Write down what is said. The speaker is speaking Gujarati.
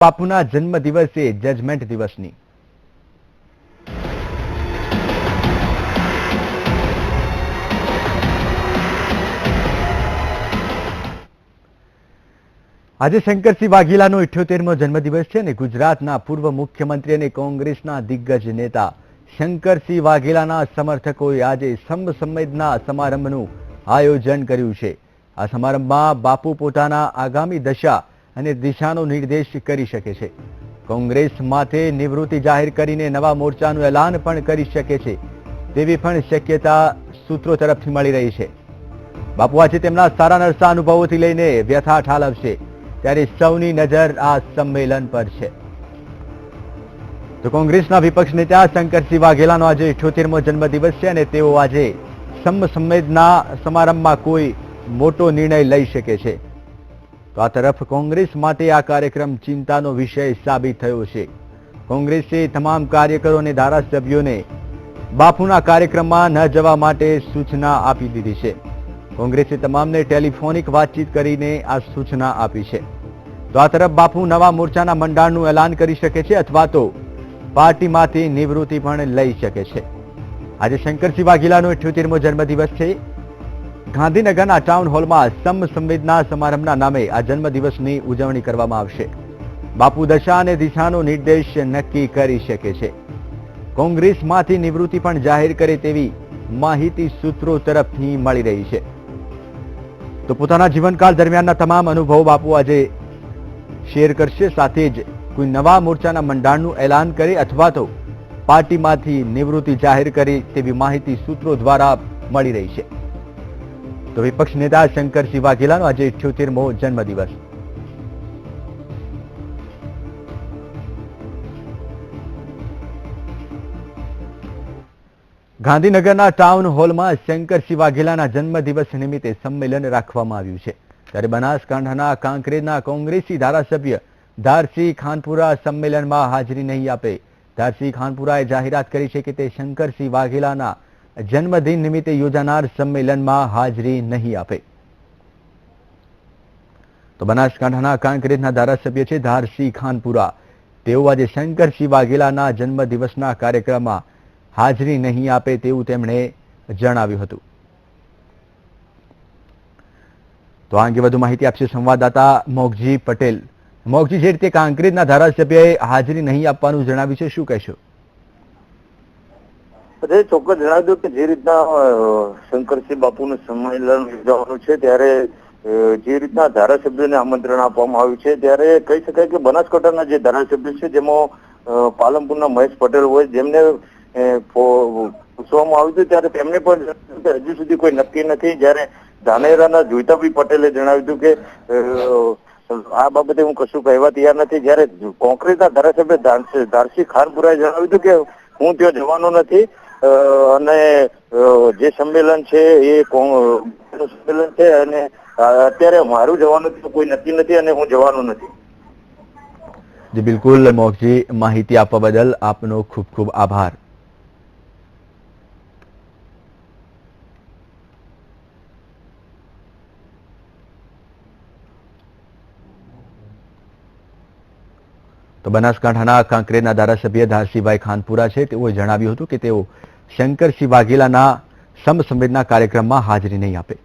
બાપુના જન્મ દિવસે જજમેન્ટ દિવસની આજે શંકરસિંહ વાઘેલાનો 78મો જન્મદિવસ છે અને ગુજરાતના પૂર્વ મુખ્યમંત્રી અને કોંગ્રેસના દિગ્ગજ નેતા શંકરસિંહ વાઘેલાના સમર્થકોએ આજે સમસંવેદના સમારંભનું આયોજન કર્યું છે। આ સમારંભમાં બાપુ પોતાના આગામી દશા અને દિશાનો નિર્દેશ કરી શકે છે। કોંગ્રેસ માથે નિવૃત્તિ જાહેર કરીને નવા મોરચાનું એલાન પણ કરી શકે છે તેવી પણ શક્યતા સૂત્રો તરફથી મળી રહી છે। બાપુ આજે તેમના સારા નરસા અનુભવોથી લઈને વ્યથા ઠાલવશે ત્યારે સૌની નજર આ સંમેલન પર છે। તો કોંગ્રેસના વિપક્ષ નેતા શંકરસિંહ વાઘેલાનો આજે 78મો જન્મદિવસ છે અને તેઓ આજે સમસંવેદના સમારંભમાં કોઈ મોટો નિર્ણય લઈ શકે છે। તો આ તરફ કોંગ્રેસ માટે આ કાર્યક્રમ ચિંતાનો વિષય સાબિત થયો છે। કોંગ્રેસે તમામ કાર્યકરો અને ધારાસભ્યોને બાપુના કાર્યક્રમમાં ન જવા માટે સૂચના આપી દીધી છે। કોંગ્રેસે તમામને ટેલિફોનિક વાતચીત કરીને આ સૂચના આપી છે। તો આ તરફ બાપુ નવા મોરચાના મંડાણનું એલાન કરી શકે છે અથવા તો પાર્ટીમાંથી નિવૃત્તિ પણ લઈ શકે છે। આજે શંકરસિંહ વાઘેલાનો 78મો જન્મદિવસ છે। ગાંધીનગરના ટાઉન હોલમાં સમસંવેદના સમારંભના નામે આ જન્મદિવસની ઉજવણી કરવામાં આવશે। બાપુ દશા અને દિશાનો નિર્દેશ નક્કી કરી શકે છે। કોંગ્રેસમાંથી નિવૃત્તિ પણ જાહેર કરે તેવી માહિતી સૂત્રો તરફથી મળી રહી છે। તો પોતાના જીવનકાળ દરમિયાનના તમામ અનુભવો બાપુ આજે શેર કરશે, સાથે જ કોઈ નવા મોરચાના મંડાણનું એલાન કરે અથવા તો પાર્ટીમાંથી નિવૃત્તિ જાહેર કરે તેવી માહિતી સૂત્રો દ્વારા મળી રહી છે। તો વિપક્ષ નેતા શંકરસિંહ વાઘેલાનો આજે 78મો જન્મદિવસ। ગાંધીનગરના ટાઉન હોલમાં શંકરસિંહ વાઘેલાના જન્મદિવસ નિમિત્તે સંમેલન રાખવામાં આવ્યું છે ત્યારે બનાસકાંઠાના કાંકરેજના કોંગ્રેસી ધારાસભ્ય ધારસિંહ ખાનપુરા સંમેલનમાં હાજરી નહીં આપે। ધારસિંહ ખાનપુરાએ જાહેરાત કરી છે કે તે શંકરસિંહ વાઘેલાના જન્મદિન નિમિત્તે યોજાનાર સંમેલનમાં હાજરી નહીં આપે। તો બનાસકાંઠાના કાંકરેજના ધારાસભ્ય છે ધારસિંહ ખાનપુરા, તેઓ આજે શંકરસિંહ વાઘેલાના જન્મદિવસના કાર્યક્રમમાં હાજરી નહીં આપે તેવું તેમણે જણાવ્યું હતું। તો આ અંગે વધુ માહિતી આપશે સંવાદદાતા મોગજી પટેલ। મોગજી, જે રીતે કાંકરેજના ધારાસભ્યએ હાજરી નહીં આપવાનું જણાવ્યું છે, શું કહેશો? ચોક્કસ જણાવી દઉં કે જે રીતના શંકરસિંહ બાપુનું સંમેલન યોજવાનું છે ત્યારે જે રીતના ધારાસભ્યોને આમંત્રણ આપવામાં આવ્યું છે ત્યારે કહી શકાય કે બનાસકાંઠાના જે ધારાસભ્ય છે જેમાં પાલનપુરના મહેશ પટેલ હોય જેમને પૂછવામાં આવ્યું હતું ત્યારે તેમને પણ હજુ સુધી કોઈ નક્કી નથી। જ્યારે ધાનેરાના જોઈતાભાઈ પટેલે જણાવ્યું હતું કે આ બાબતે હું કશું કહેવા તૈયાર નથી। જ્યારે કોંગ્રેસના ધારાસભ્ય ધારસિંહ ખાનપુરાએ જણાવ્યું હતું કે હું ત્યાં જવાનો નથી અને જે સંમેલન છે એ સંમેલન છે અને અત્યારે મારું જવાનું કોઈ નક્કી નથી અને હું જવાનું નથી। જી બિલકુલ મોગજી, માહિતી આપવા બદલ આપનો ખૂબ ખૂબ આભાર। તો બનાસકાંઠાના કાંકરેજના ધારાસભ્ય ધારસિંહભાઈ ખાનપુરા છે તેઓએ જણાવ્યું હતું કે તેઓ શંકરસિંહ વાઘેલાના સમસંવેદના કાર્યક્રમમાં હાજરી નહીં આપે।